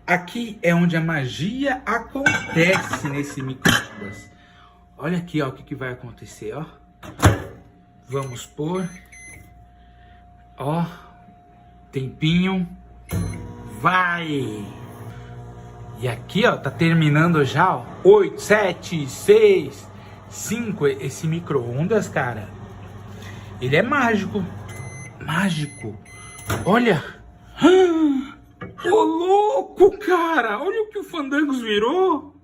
Aqui é onde a magia acontece nesse micro-ondas. Olha aqui, ó, o que vai acontecer, ó. Vamos pôr. Ó, tempinho. Vai! E aqui, ó, tá terminando já, ó. 8, 7, 6, 5. Esse micro-ondas, cara, ele é mágico. Mágico. Olha. Ô, louco, cara. Olha o que o Fandangos virou.